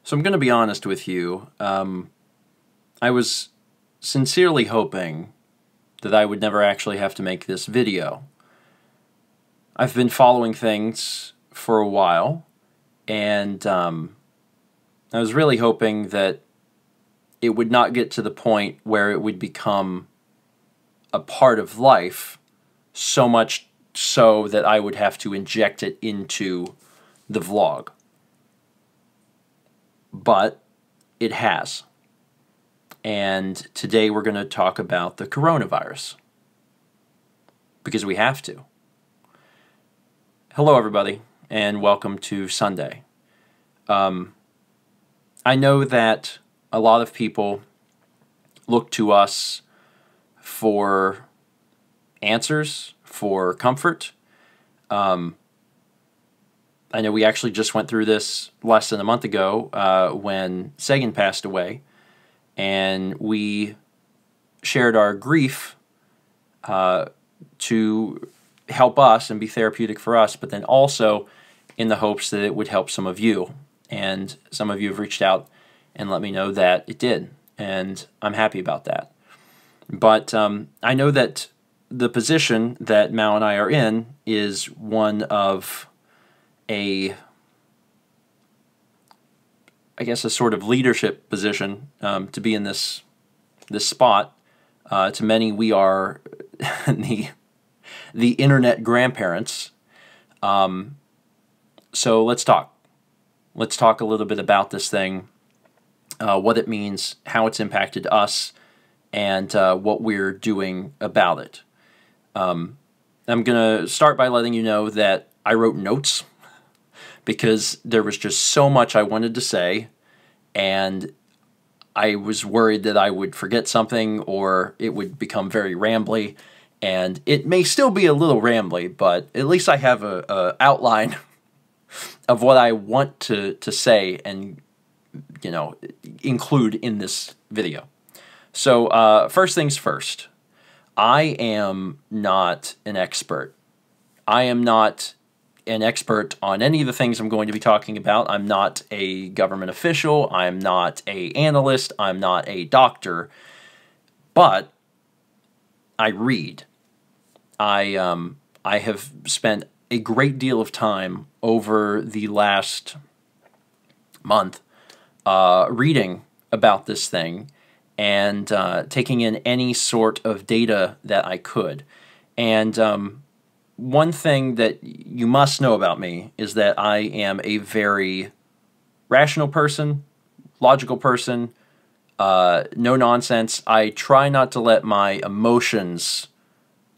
So I'm going to be honest with you. I was sincerely hoping that I would never actually have to make this video. I've been following things for a while, and I was really hoping that it would not get to the point where it would become a part of life, so much so that I would have to inject it into the vlog. But it has. And today we're going to talk about the coronavirus. Because we have to. Hello everybody, and welcome to Sunday. I know that a lot of people look to us for answers, for comfort. I know we actually just went through this less than a month ago when Sagan passed away, and we shared our grief to help us and be therapeutic for us, but then also in the hopes that it would help some of you. And some of you have reached out and let me know that it did, and I'm happy about that. But I know that the position that Mao and I are in is one of a sort of leadership position to be in this spot. To many, we are the internet grandparents. So let's talk. Let's talk a little bit about this thing, what it means, how it's impacted us, and what we're doing about it. I'm going to start by letting you know that I wrote notes because there was just so much I wanted to say, and I was worried that I would forget something or it would become very rambly, and it may still be a little rambly, but at least I have a outline of what I want to say and, you know, include in this video. So first things first, I am not an expert. I am not an expert on any of the things I'm going to be talking about. I'm not a government official. I'm not an analyst. I'm not a doctor. But I read. I have spent a great deal of time over the last month reading about this thing and taking in any sort of data that I could. And one thing that you must know about me is that I am a very rational person, logical person, no nonsense. I try not to let my emotions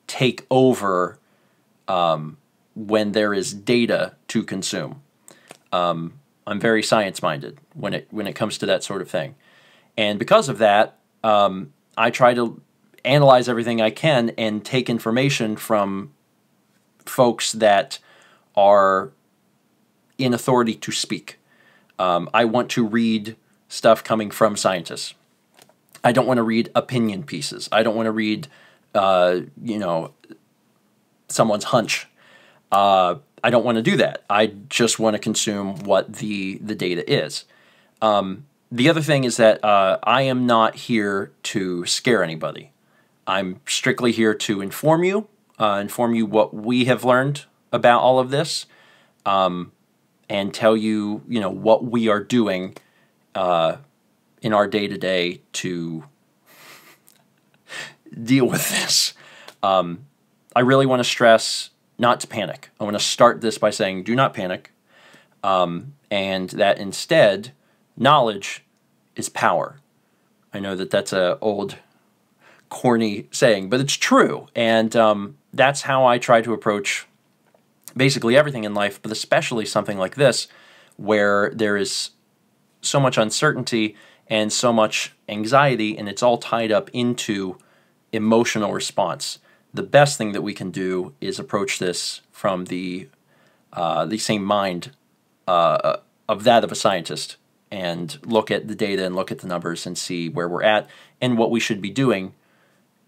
take over when there is data to consume. I'm very science-minded when it comes to that sort of thing. And because of that, I try to analyze everything I can and take information from folks that are in authority to speak. I want to read stuff coming from scientists. I don't want to read opinion pieces. I don't want to read, someone's hunch. I don't want to do that. I just want to consume what the data is. The other thing is that I am not here to scare anybody. I'm strictly here to inform you what we have learned about all of this, and tell you, what we are doing in our day-to-day to deal with this. I really want to stress not to panic. I want to start this by saying do not panic, and that instead, knowledge is power. I know that that's an old, corny saying, but it's true, and that's how I try to approach basically everything in life, but especially something like this, where there is so much uncertainty and so much anxiety, and it's all tied up into emotional response. The best thing that we can do is approach this from the same mind of that of a scientist, and look at the data and look at the numbers and see where we're at and what we should be doing,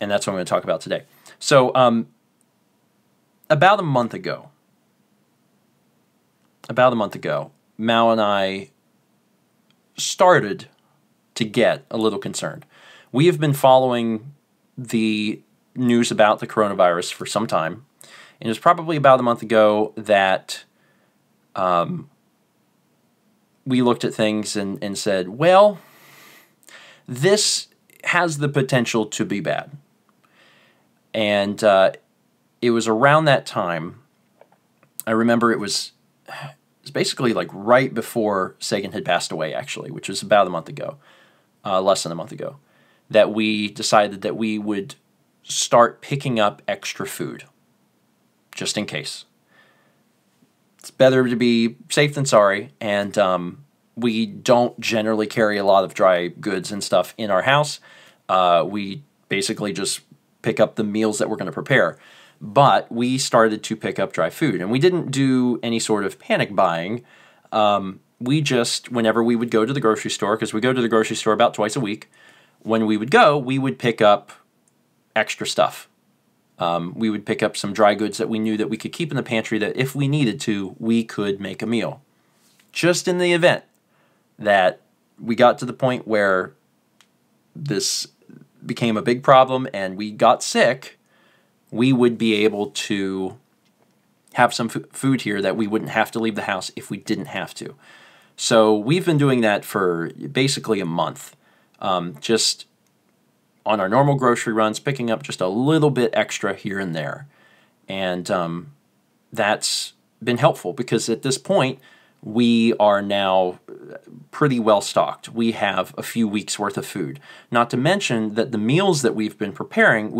and that's what I'm going to talk about today. So about a month ago, Mao and I started to get a little concerned. We have been following the news about the coronavirus for some time, and it was probably about a month ago that we looked at things and said, well, this has the potential to be bad. And it was around that time, I remember it was basically like right before Sagan had passed away, actually, which was about a month ago, less than a month ago, that we decided that we would start picking up extra food, just in case. It's better to be safe than sorry, and we don't generally carry a lot of dry goods and stuff in our house. We basically just pick up the meals that we're going to prepare. But we started to pick up dry food, and we didn't do any sort of panic buying. We just, whenever we would go to the grocery store, because we go to the grocery store about twice a week, when we would go, we would pick up extra stuff. We would pick up some dry goods that we knew that we could keep in the pantry that if we needed to, we could make a meal. Just in the event that we got to the point where this became a big problem and we got sick, we would be able to have some food here that we wouldn't have to leave the house if we didn't have to. So we've been doing that for basically a month, just on our normal grocery runs, picking up just a little bit extra here and there. And that's been helpful because at this point, we are now pretty well stocked. We have a few weeks worth of food. Not to mention that the meals that we've been preparing,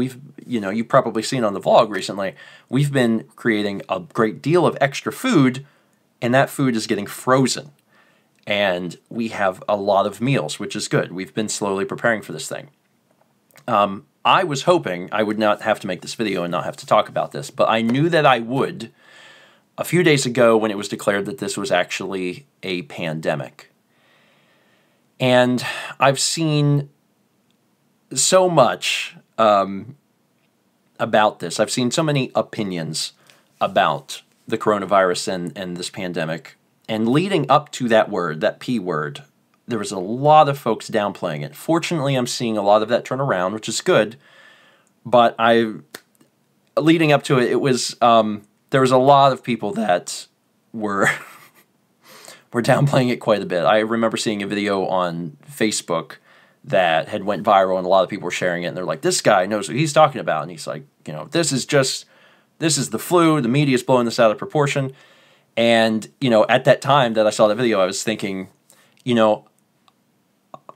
you've probably seen on the vlog recently, we've been creating a great deal of extra food, and that food is getting frozen. And we have a lot of meals, which is good. We've been slowly preparing for this thing. I was hoping I would not have to make this video and not have to talk about this, but I knew that I would a few days ago when it was declared that this was actually a pandemic. And I've seen so much about this. I've seen so many opinions about the coronavirus and this pandemic. And leading up to that word, that P word, there was a lot of folks downplaying it. Fortunately, I'm seeing a lot of that turn around, which is good. But leading up to it, it was there was a lot of people that were were downplaying it quite a bit. I remember seeing a video on Facebook that had went viral, and a lot of people were sharing it, and they're like, "This guy knows what he's talking about," and he's like, this is the flu. The media's blowing this out of proportion. And at that time that I saw that video, I was thinking,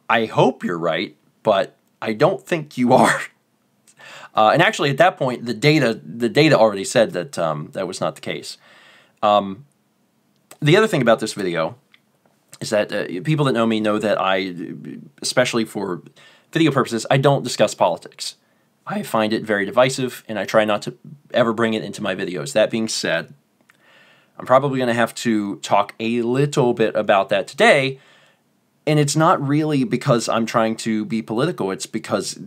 I hope you're right, but I don't think you are. And actually, at that point, the data already said that that was not the case. The other thing about this video is that people that know me know that I, especially for video purposes, I don't discuss politics. I find it very divisive, and I try not to ever bring it into my videos. That being said, I'm probably going to have to talk a little bit about that today, and it's not really because I'm trying to be political. It's because,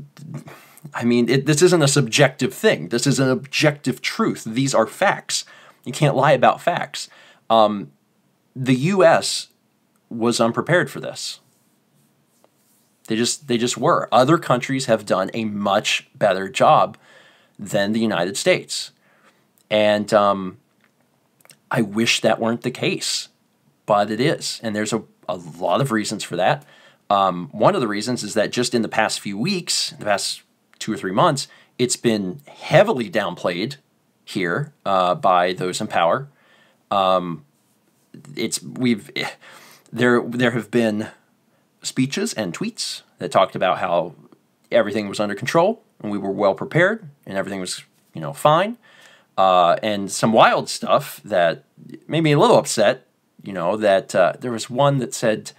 this isn't a subjective thing. This is an objective truth. These are facts. You can't lie about facts. The U.S. was unprepared for this. They just were. Other countries have done a much better job than the United States. And I wish that weren't the case, but it is. And there's a lot of reasons for that. One of the reasons is that just in the past few weeks, the past 2 or 3 months, it's been heavily downplayed here by those in power. There have been speeches and tweets that talked about how everything was under control and we were well prepared and everything was fine. And some wild stuff that made me a little upset, that there was one that said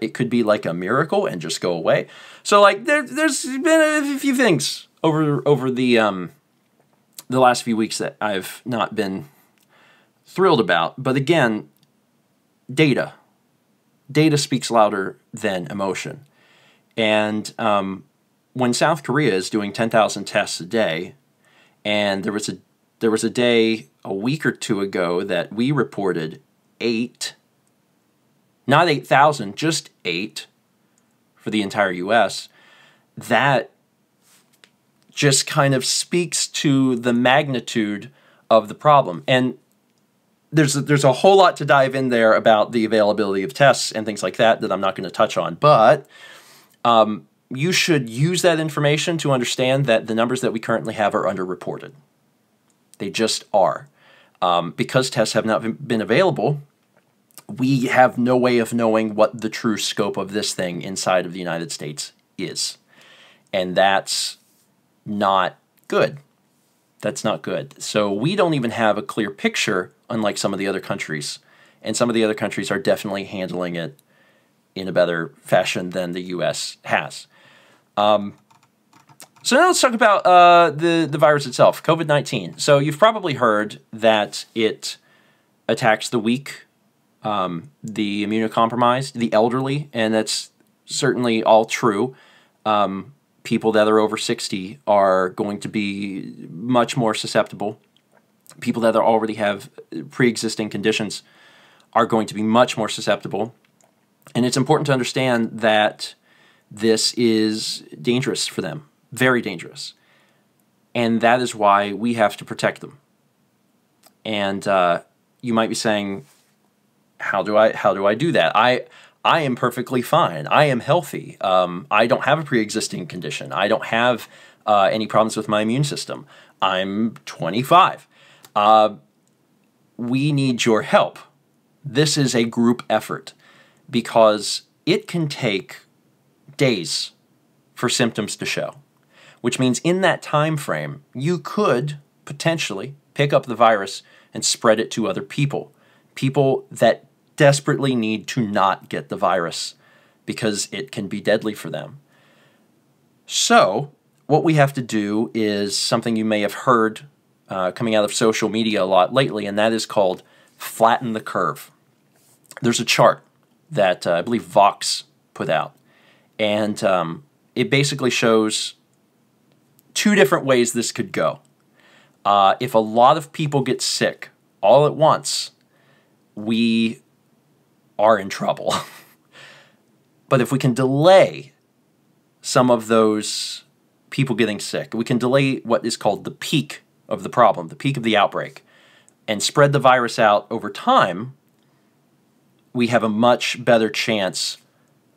it could be like a miracle and just go away. So there's been a few things over the last few weeks that I've not been thrilled about. But again, data speaks louder than emotion. And when South Korea is doing 10,000 tests a day, and there was a day a week or two ago that we reported 8 not 8,000, just 8 for the entire U.S., that just kind of speaks to the magnitude of the problem. And there's a whole lot to dive in there about the availability of tests and things like that I'm not going to touch on. But you should use that information to understand that the numbers that we currently have are underreported. They just are. Because tests have not been available, we have no way of knowing what the true scope of this thing inside of the United States is. And that's not good. That's not good. So we don't even have a clear picture, unlike some of the other countries. And some of the other countries are definitely handling it in a better fashion than the U.S. has. So now let's talk about the virus itself, COVID-19. So you've probably heard that it attacks the weak, the immunocompromised, the elderly, and that's certainly all true. People that are over 60 are going to be much more susceptible. People that already have pre-existing conditions are going to be much more susceptible. And it's important to understand that this is dangerous for them, very dangerous. And that is why we have to protect them. And you might be saying, how do I do that? I am perfectly fine. I am healthy. I don't have a pre-existing condition. I don't have any problems with my immune system. I'm 25. We need your help. This is a group effort because it can take days for symptoms to show, which means in that time frame, you could potentially pick up the virus and spread it to other people, people that desperately need to not get the virus because it can be deadly for them. So what we have to do is something you may have heard coming out of social media a lot lately, and that is called Flatten the Curve. There's a chart that I believe Vox put out, and it basically shows two different ways this could go. If a lot of people get sick all at once, we are in trouble. But if we can delay some of those people getting sick, we can delay what is called the peak of the problem, the peak of the outbreak, and spread the virus out over time, we have a much better chance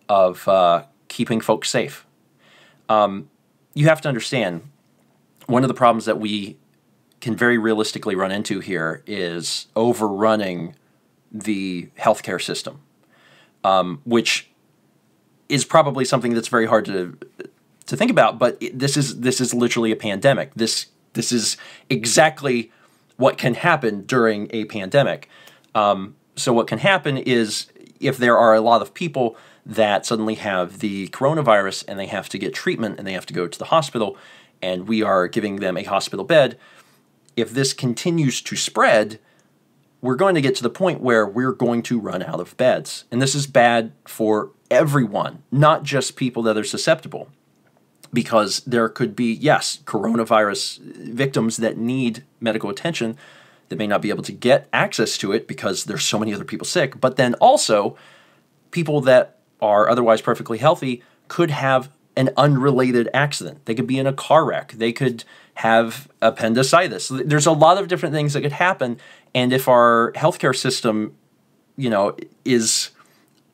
of keeping folks safe. You have to understand, one of the problems that we can very realistically run into here is overrunning the healthcare system, which is probably something that's very hard to think about. But this is literally a pandemic. This is exactly what can happen during a pandemic. So what can happen is if there are a lot of people that suddenly have the coronavirus and they have to get treatment and they have to go to the hospital, and we are giving them a hospital bed, if this continues to spread, we're going to get to the point where we're going to run out of beds. And this is bad for everyone, not just people that are susceptible. Because there could be, yes, coronavirus victims that need medical attention that may not be able to get access to it because there's so many other people sick. But then also, people that are otherwise perfectly healthy could have an unrelated accident. They could be in a car wreck. They could have appendicitis. There's a lot of different things that could happen. And if our healthcare system, is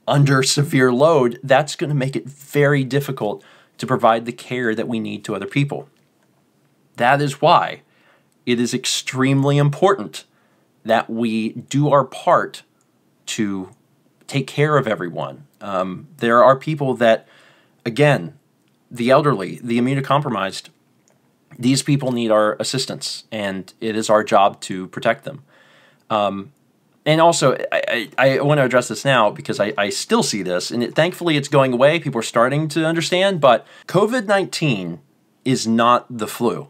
under severe load, that's going to make it very difficult to provide the care that we need to other people. That is why it is extremely important that we do our part to take care of everyone. There are people that, again, the elderly, the immunocompromised, these people need our assistance, and it is our job to protect them. And also, I want to address this now because I still see this, and thankfully it's going away. People are starting to understand, but COVID-19 is not the flu.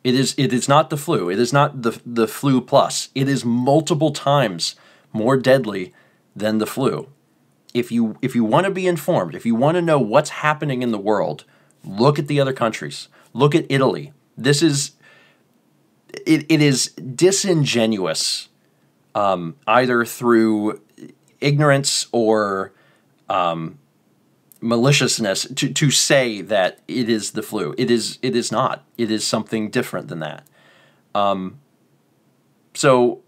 It is not the flu. It is not the flu plus. It is multiple times more deadly than the flu. If you want to be informed, if you want to know what's happening in the world, look at the other countries. Look at Italy. It is disingenuous, either through ignorance or maliciousness to say that it is the flu. It is not. It is something different than that. So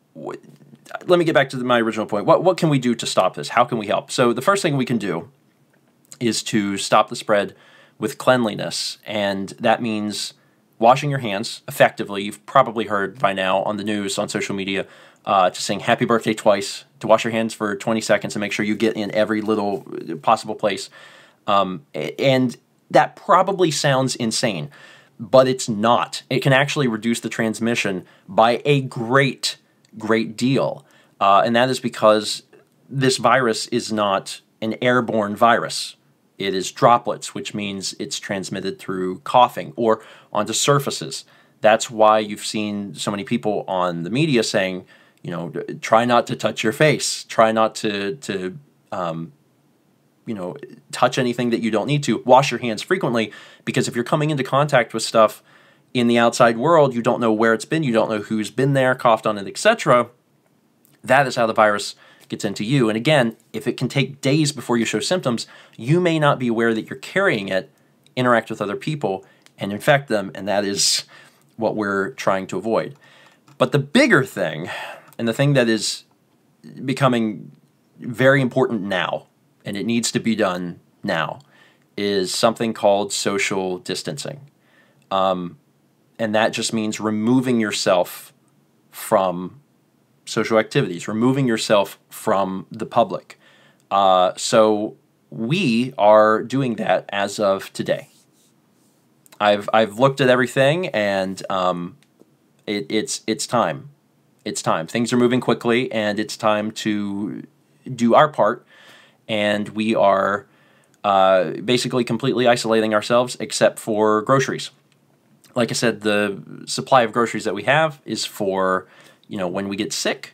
let me get back to my original point. What can we do to stop this? How can we help? So the first thing we can do is to stop the spread with cleanliness, and that means washing your hands effectively. You've probably heard by now on the news, on social media, to sing happy birthday twice, to wash your hands for 20 seconds and make sure you get in every little possible place. And that probably sounds insane, but it's not. It can actually reduce the transmission by a great deal. And that is because this virus is not an airborne virus. It is droplets, which means it's transmitted through coughing or onto surfaces. That's why you've seen so many people on the media saying, you know, try not to touch your face. Try not to touch anything that you don't need to. Wash your hands frequently, because if you're coming into contact with stuff in the outside world, you don't know where it's been, you don't know who's been there, coughed on it, etc. That is how the virus gets into you. And again, if it can take days before you show symptoms, you may not be aware that you're carrying it, interact with other people, and infect them, and that is what we're trying to avoid. But the bigger thing, and the thing that is becoming very important now, and it needs to be done now, is something called social distancing. And that just means removing yourself from social activities, removing yourself from the public. So we are doing that as of today. I've looked at everything, and it's time. It's time. Things are moving quickly, and it's time to do our part. And we are basically completely isolating ourselves, except for groceries. Like I said, the supply of groceries that we have is for, when we get sick.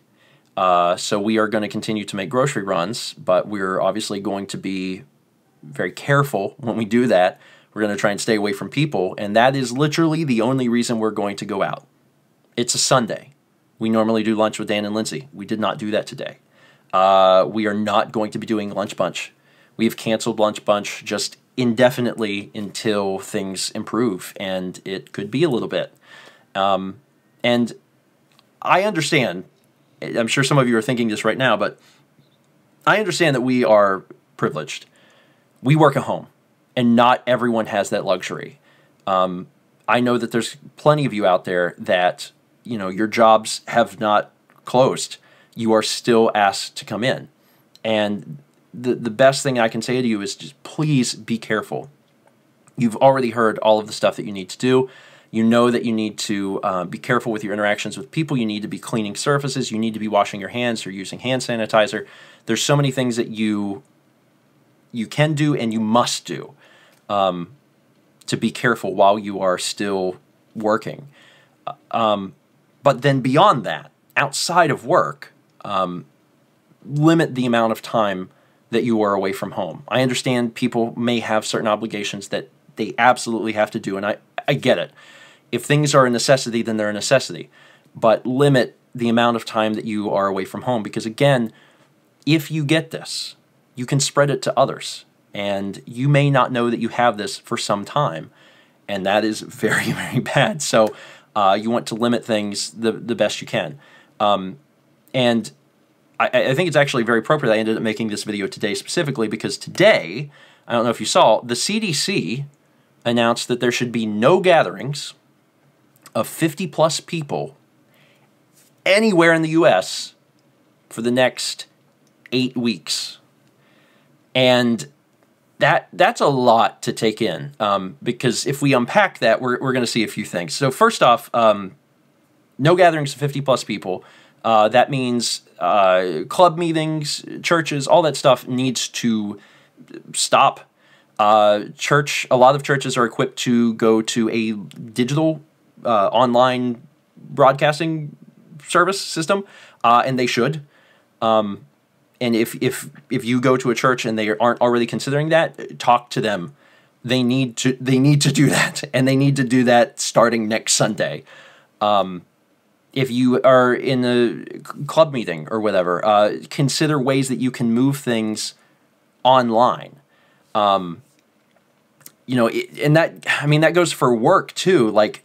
So we are going to continue to make grocery runs, but we're obviously going to be very careful when we do that. We're going to try and stay away from people, and that is literally the only reason we're going to go out. It's a Sunday. We normally do lunch with Dan and Lindsay. We did not do that today. We are not going to be doing Lunch Bunch. We have canceled Lunch Bunch just indefinitely until things improve, and it could be a little bit. And I understand, I'm sure some of you are thinking this right now, but I understand that we are privileged. We work at home, and not everyone has that luxury. I know that there's plenty of you out there that, your jobs have not closed. You are still asked to come in. And the best thing I can say to you is just please be careful. You've already heard all of the stuff that you need to do. You know that you need to be careful with your interactions with people. You need to be cleaning surfaces. You need to be washing your hands or using hand sanitizer. There's so many things that you can do and you must do to be careful while you are still working. But then beyond that, outside of work, limit the amount of time that you are away from home. I understand people may have certain obligations that they absolutely have to do, and I get it. If things are a necessity, then they're a necessity. But limit the amount of time that you are away from home, because again, if you get this, you can spread it to others, and you may not know that you have this for some time, and that is very, very bad. So you want to limit things the best you can. And I think it's actually very appropriate I ended up making this video today specifically because today, I don't know if you saw, the CDC announced that there should be no gatherings of 50-plus people anywhere in the U.S. for the next 8 weeks. And that's a lot to take in, because if we unpack that, we're going to see a few things. So first off, no gatherings of 50-plus people. That means club meetings, churches, all that stuff needs to stop. A lot of churches are equipped to go to a digital online broadcasting service system, and they should. And if you go to a church and they aren't already considering that, talk to them. They need to do that, and they need to do that starting next Sunday. if you are in a club meeting or whatever, consider ways that you can move things online. You know, and that, I mean, that goes for work too. Like,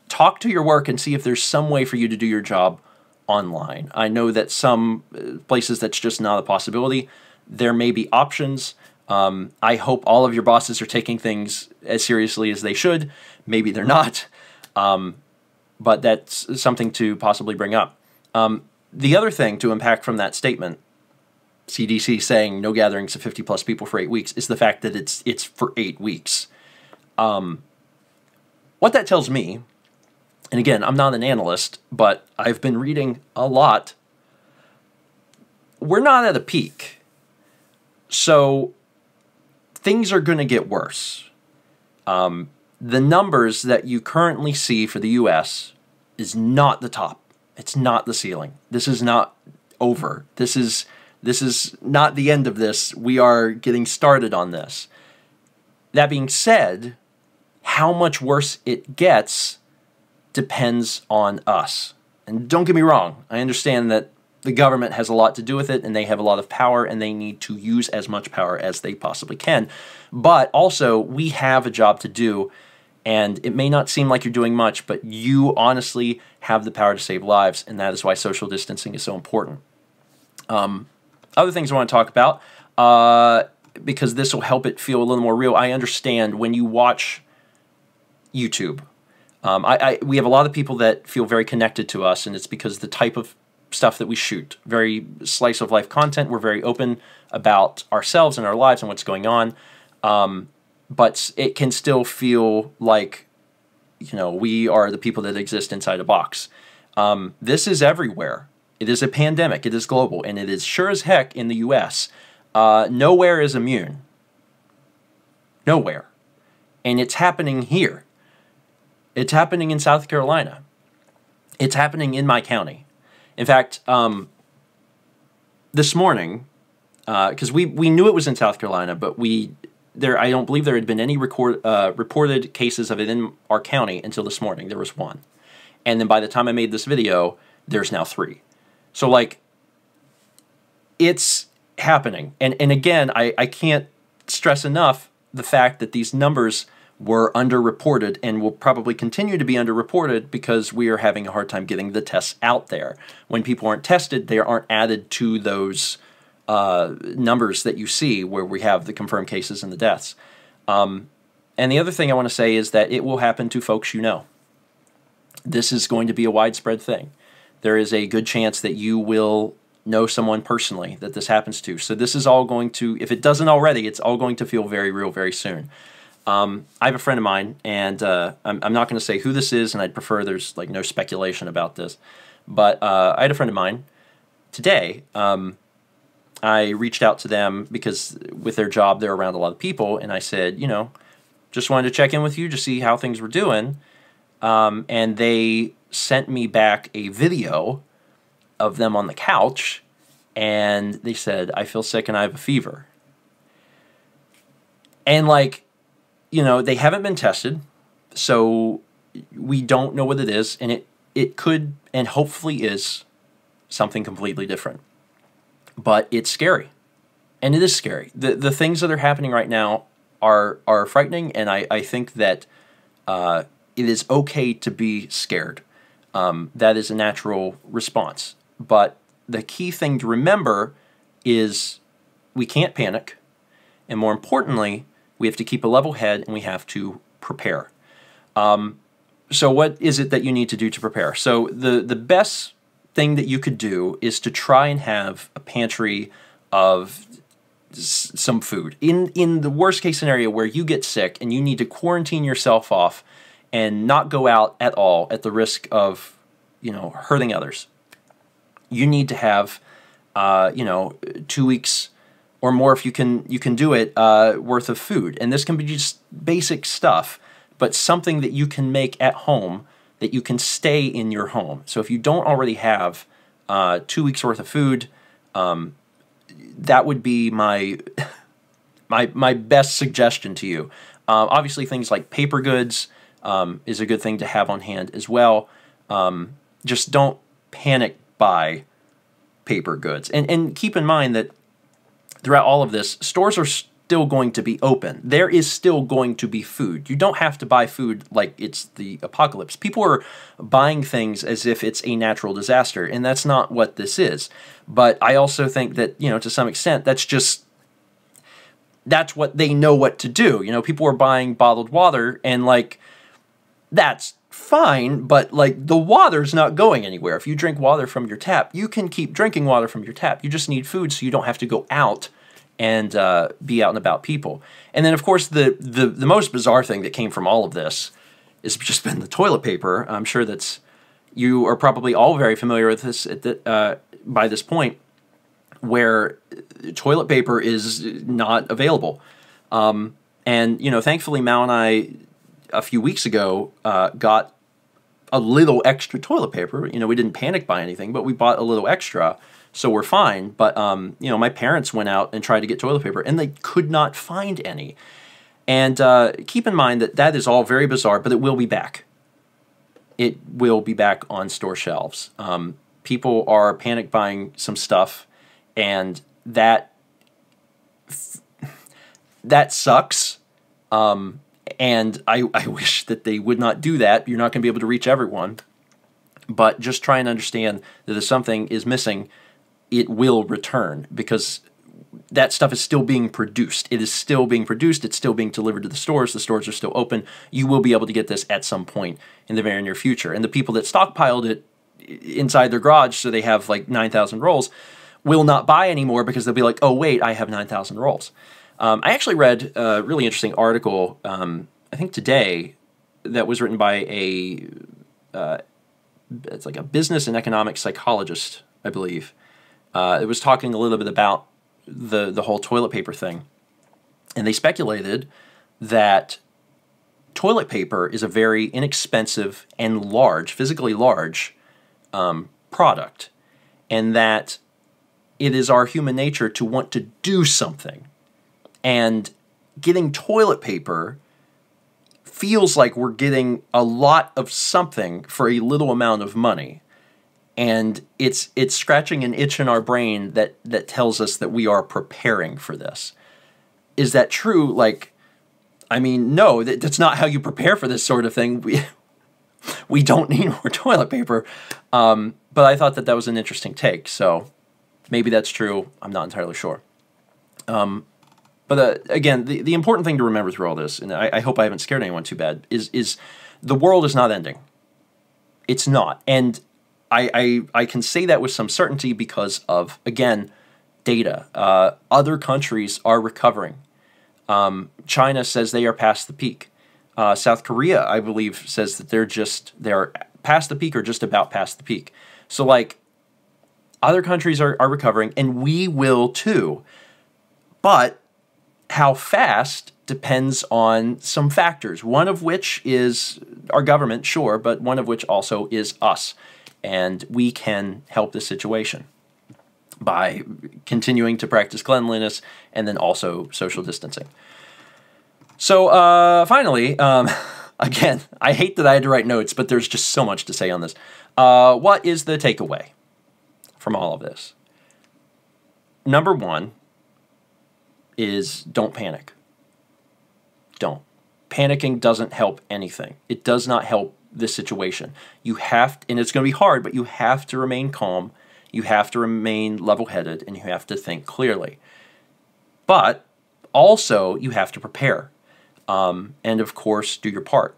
talk to your work and see if there's some way for you to do your job online. I know that some places that's just not a possibility. There may be options. I hope all of your bosses are taking things as seriously as they should. Maybe they're not. But that's something to possibly bring up. The other thing to unpack from that statement, CDC saying no gatherings of 50 plus people for 8 weeks, is the fact that it's for 8 weeks. What that tells me, and again, I'm not an analyst, but I've been reading a lot, we're not at a peak. So things are going to get worse. The numbers that you currently see for the U.S. is not the top. It's not the ceiling. This is not over. This is not the end of this. We are getting started on this. That being said, how much worse it gets depends on us. And don't get me wrong, I understand that the government has a lot to do with it, and they have a lot of power, and they need to use as much power as they possibly can. But also, we have a job to do, and it may not seem like you're doing much, but you honestly have the power to save lives, and that is why social distancing is so important. Other things I want to talk about, because this will help it feel a little more real. I understand when you watch YouTube, we have a lot of people that feel very connected to us, and it's because the type of stuff that we shoot, very slice of life content. We're very open about ourselves and our lives and what's going on. But it can still feel like, you know, we are the people that exist inside a box. This is everywhere. It is a pandemic. It is global, and it is sure as heck in the U.S. Nowhere is immune. Nowhere. And it's happening here. It's happening in South Carolina. It's happening in my county. In fact, this morning, because we knew it was in South Carolina, but I don't believe there had been any reported cases of it in our county until this morning. There was one. And then by the time I made this video, there's now 3. So, like, it's happening. And again, I can't stress enough the fact that these numbers were underreported and will probably continue to be underreported because we are having a hard time getting the tests out there. When people aren't tested, they aren't added to those numbers that you see where we have the confirmed cases and the deaths. And the other thing I want to say is that it will happen to folks you know. This is going to be a widespread thing. There is a good chance that you will know someone personally that this happens to. So this is all going to, if it doesn't already, it's all going to feel very real very soon. I have a friend of mine, and I'm not going to say who this is, and I'd prefer there's like no speculation about this. But I had a friend of mine today. I reached out to them because with their job, they're around a lot of people, and I said, you know, just wanted to check in with you to see how things were doing. And they sent me back a video of them on the couch, and they said, I feel sick and I have a fever. And like, you know, they haven't been tested, so we don't know what it is, and it could and hopefully is something completely different. But it's scary, and it is scary. The things that are happening right now are frightening, and I think that it is okay to be scared. That is a natural response. But the key thing to remember is we can't panic, and more importantly, we have to keep a level head, and we have to prepare. So what is it that you need to do to prepare? So the best thing that you could do is to try and have a pantry of some food. In the worst case scenario where you get sick and you need to quarantine yourself off and not go out at all at the risk of, you know, hurting others, you need to have, 2 weeks or more if you can do it, worth of food. And this can be just basic stuff, but something that you can make at home that you can stay in your home. So if you don't already have 2 weeks worth of food, that would be my best suggestion to you. Obviously, things like paper goods is a good thing to have on hand as well. just don't panic buy paper goods. And keep in mind that throughout all of this, stores are still going to be open. There is still going to be food. You don't have to buy food like it's the apocalypse. People are buying things as if it's a natural disaster, and that's not what this is. But I also think that, to some extent, that's what they know what to do. People are buying bottled water, and that's fine, but the water's not going anywhere. If you drink water from your tap, you can keep drinking water from your tap. You just need food so you don't have to go out and be out and about people. And then, of course, the most bizarre thing that came from all of this has just been the toilet paper. I'm sure you are probably all very familiar with this by this point, where toilet paper is not available. And, thankfully, Mal and I, a few weeks ago, got a little extra toilet paper. We didn't panic buy anything, but we bought a little extra, so we're fine. But, my parents went out and tried to get toilet paper, and they could not find any. And keep in mind that is all very bizarre, but it will be back. It will be back on store shelves. People are panic buying some stuff, and that sucks. And I wish that they would not do that. You're not going to be able to reach everyone. But just try and understand that if something is missing, it will return, because that stuff is still being produced. It is still being produced. It's still being delivered to the stores. The stores are still open. You will be able to get this at some point in the very near future. And the people that stockpiled it inside their garage, so they have 9,000 rolls, will not buy anymore, because they'll be like, oh, wait, I have 9,000 rolls. I actually read a really interesting article, I think today, that was written by it's like a business and economic psychologist, I believe. It was talking a little bit about the whole toilet paper thing. And they speculated that toilet paper is a very inexpensive and physically large product, and that it is our human nature to want to do something. And getting toilet paper feels like we're getting a lot of something for a little amount of money. And it's scratching an itch in our brain that tells us that we are preparing for this. Is that true? No, that's not how you prepare for this sort of thing. We don't need more toilet paper. But I thought that was an interesting take. So maybe that's true. I'm not entirely sure. But again, the important thing to remember through all this, and I hope I haven't scared anyone too bad, is the world is not ending. It's not. And I can say that with some certainty because of, again, data. Other countries are recovering. China says they are past the peak. South Korea, I believe, says that they're past the peak or just about past the peak. So, other countries are recovering, and we will too. But how fast depends on some factors, one of which is our government, sure, but one of which also is us. And we can help this situation by continuing to practice cleanliness and then also social distancing. So finally, again, I hate that I had to write notes, but there's just so much to say on this. What is the takeaway from all of this? Number one is don't panic. Don't. Panicking doesn't help anything. It does not help this situation. You have to, and it's going to be hard, but you have to remain calm. You have to remain level-headed, and you have to think clearly. But also, you have to prepare. And of course, do your part.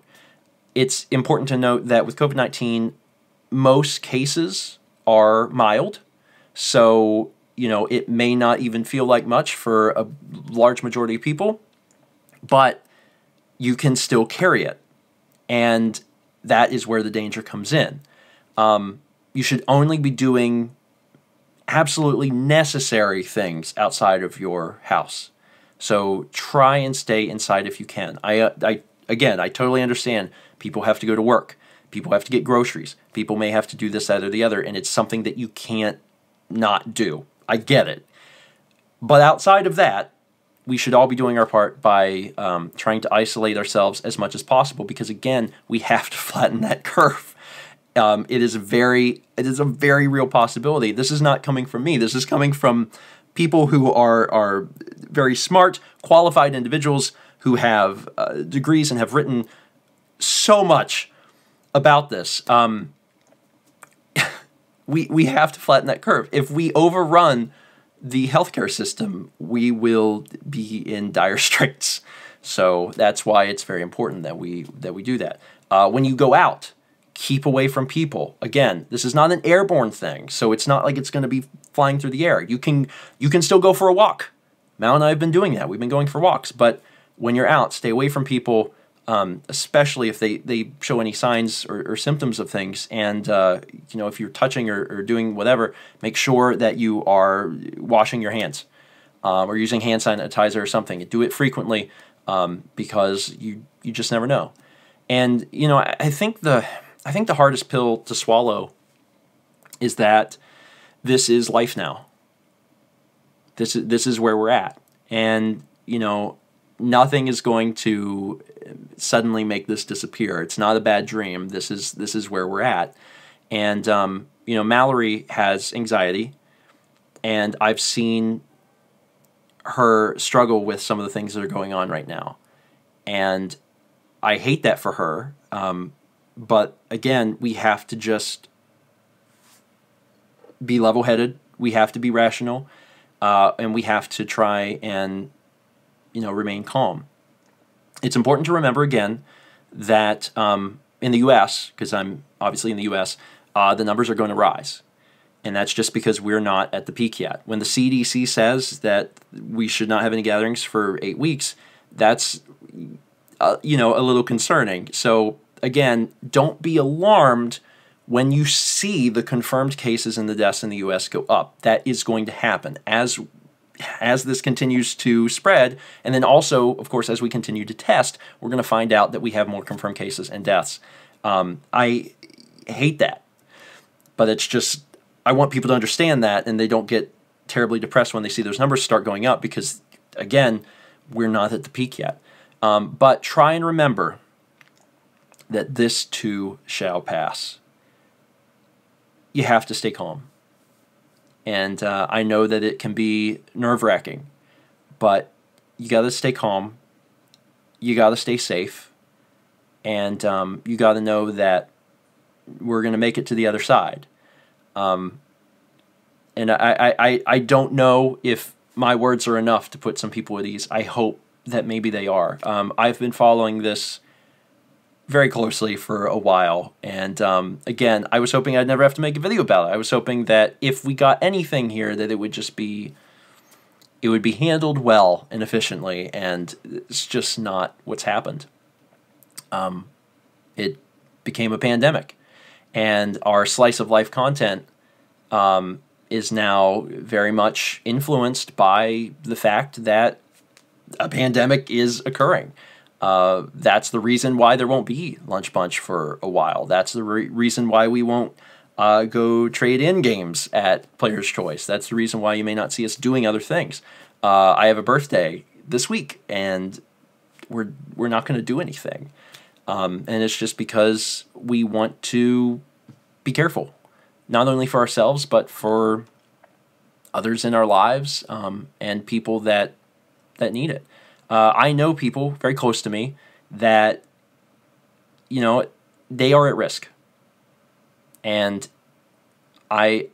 It's important to note that with COVID-19, most cases are mild. So, it may not even feel like much for a large majority of people, but you can still carry it. And that is where the danger comes in. You should only be doing absolutely necessary things outside of your house. So try and stay inside if you can. I totally understand. People have to go to work. People have to get groceries. People may have to do this, that, or the other, and it's something that you can't not do. I get it. But outside of that, we should all be doing our part by trying to isolate ourselves as much as possible because, again, we have to flatten that curve. It is a very real possibility. This is not coming from me. This is coming from people who are very smart, qualified individuals who have degrees and have written so much about this. We have to flatten that curve. If we overrun the healthcare system, we will be in dire straits. So that's why it's very important that we do that. When you go out, keep away from people. Again, this is not an airborne thing, so it's not like it's going to be flying through the air. You can still go for a walk. Mal and I have been doing that. We've been going for walks. But when you're out, stay away from people, especially if they show any signs or symptoms of things. And if you're touching or doing whatever, make sure that you are washing your hands or using hand sanitizer or something. Do it frequently because you just never know. And I think the hardest pill to swallow is that this is life now. This is where we're at, and nothing is going to suddenly make this disappear. It's not a bad dream. This is where we're at, and Mallory has anxiety, and I've seen her struggle with some of the things that are going on right now, and I hate that for her. But again, we have to just be level-headed. We have to be rational, and we have to try and remain calm. It's important to remember again that in the U.S., because I'm obviously in the U.S., the numbers are going to rise, and that's just because we're not at the peak yet. When the CDC says that we should not have any gatherings for 8 weeks, that's a little concerning. So again, don't be alarmed when you see the confirmed cases and the deaths in the U.S. go up. That is going to happen as this continues to spread. And then also, of course, as we continue to test, we're going to find out that we have more confirmed cases and deaths. I hate that. But it's just, I want people to understand that, and they don't get terribly depressed when they see those numbers start going up because, again, we're not at the peak yet. But try and remember that this too shall pass. You have to stay calm. And I know that it can be nerve-wracking, but you got to stay calm. You got to stay safe. And you got to know that we're going to make it to the other side. And I don't know if my words are enough to put some people at ease. I hope that maybe they are. I've been following this very closely for a while, and again, I was hoping I'd never have to make a video about it. I was hoping that if we got anything here, that it would be handled well and efficiently, and it's just not what's happened. It became a pandemic, and our slice of life content is now very much influenced by the fact that a pandemic is occurring. That's the reason why there won't be Lunch Bunch for a while. That's the reason why we won't go trade in games at Player's Choice. That's the reason why you may not see us doing other things. I have a birthday this week, and we're not going to do anything. And it's just because we want to be careful, not only for ourselves, but for others in our lives and people that need it. I know people very close to me that, they are at risk. And I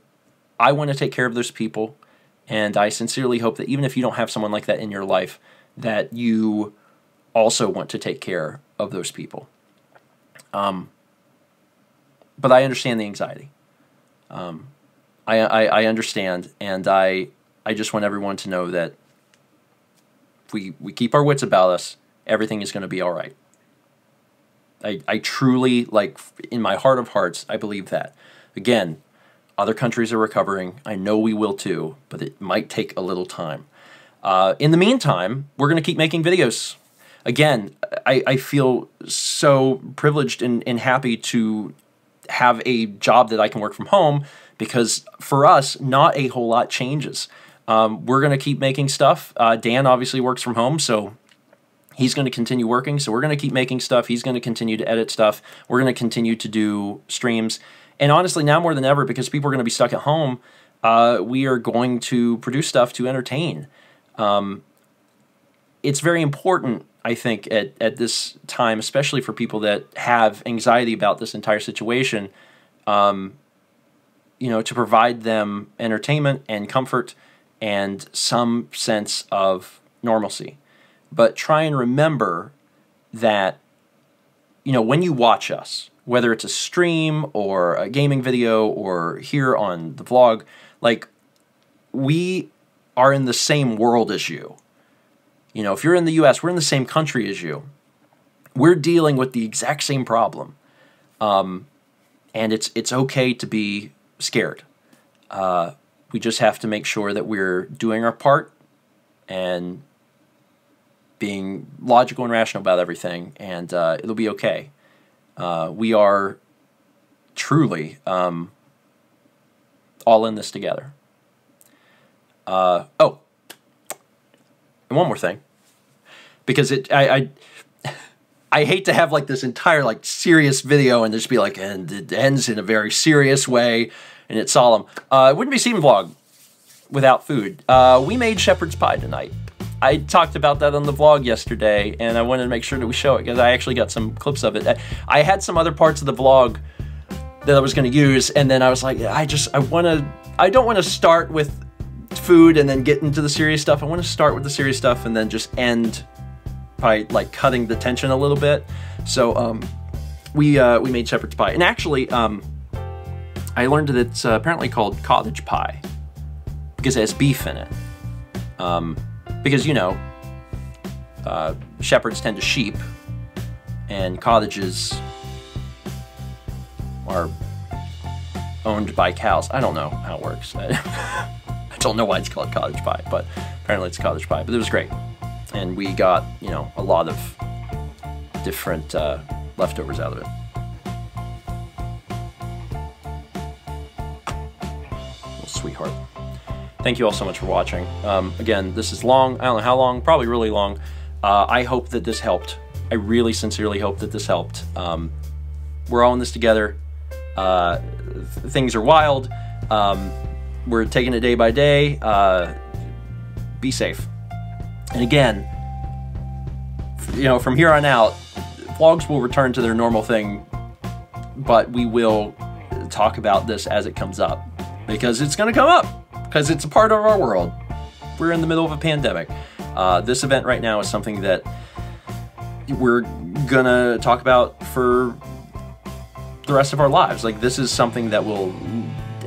want to take care of those people. And I sincerely hope that even if you don't have someone like that in your life, that you also want to take care of those people. But I understand the anxiety. I understand, and I just want everyone to know that we keep our wits about us, everything is going to be all right. I truly, in my heart of hearts, I believe that. Again, other countries are recovering. I know we will too, but it might take a little time. In the meantime, we're going to keep making videos. Again, I feel so privileged and happy to have a job that I can work from home, because for us, not a whole lot changes. We're going to keep making stuff. Dan obviously works from home, so He's going to continue working, so we're going to keep making stuff. He's going to continue to edit stuff. We're going to continue to do streams. And honestly, now more than ever, because people are going to be stuck at home, we are going to produce stuff to entertain. It's very important, I think, at this time, especially for people that have anxiety about this entire situation, you know, to provide them entertainment and comfort and some sense of normalcy. But try and remember that, you know, when you watch us, whether it's a stream or a gaming video or here on the vlog, like, we are in the same world as you. You know, if you're in the US, we're in the same country as you. We're dealing with the exact same problem. And it's okay to be scared. We just have to make sure that we're doing our part and being logical and rational about everything, and it'll be okay. We are truly all in this together. Oh, and one more thing, because I hate to have like this entire like serious video and just be like, and it ends in a very serious way and it's solemn. It wouldn't be Steven Vlog without food. We made shepherd's pie tonight. I talked about that on the vlog yesterday, and I wanted to make sure that we show it because I actually got some clips of it. I had some other parts of the vlog that I was going to use, and then I was like, I don't want to start with food and then get into the serious stuff. I want to start with the serious stuff and then just end by like cutting the tension a little bit. So we made shepherd's pie, and actually I learned that it's apparently called cottage pie because it has beef in it. Because, you know, shepherds tend to sheep, and cottages are owned by cows. I don't know how it works. I don't know why it's called cottage pie, but apparently it's cottage pie. But it was great. And we got, you know, a lot of different leftovers out of it. Little sweetheart. Thank you all so much for watching. Again, this is long. I don't know how long, probably really long. I hope that this helped. I really sincerely hope that this helped. We're all in this together. Things are wild. We're taking it day by day. Be safe. And again, you know, from here on out, vlogs will return to their normal thing, but we will talk about this as it comes up, because it's going to come up. Because it's a part of our world. We're in the middle of a pandemic. This event right now is something that we're gonna talk about for the rest of our lives. Like, this is something that will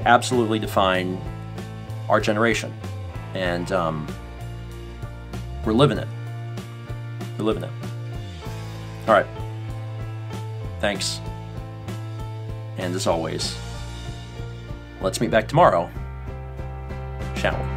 absolutely define our generation. And we're living it. We're living it. All right. Thanks. And as always, let's meet back tomorrow. Shall we?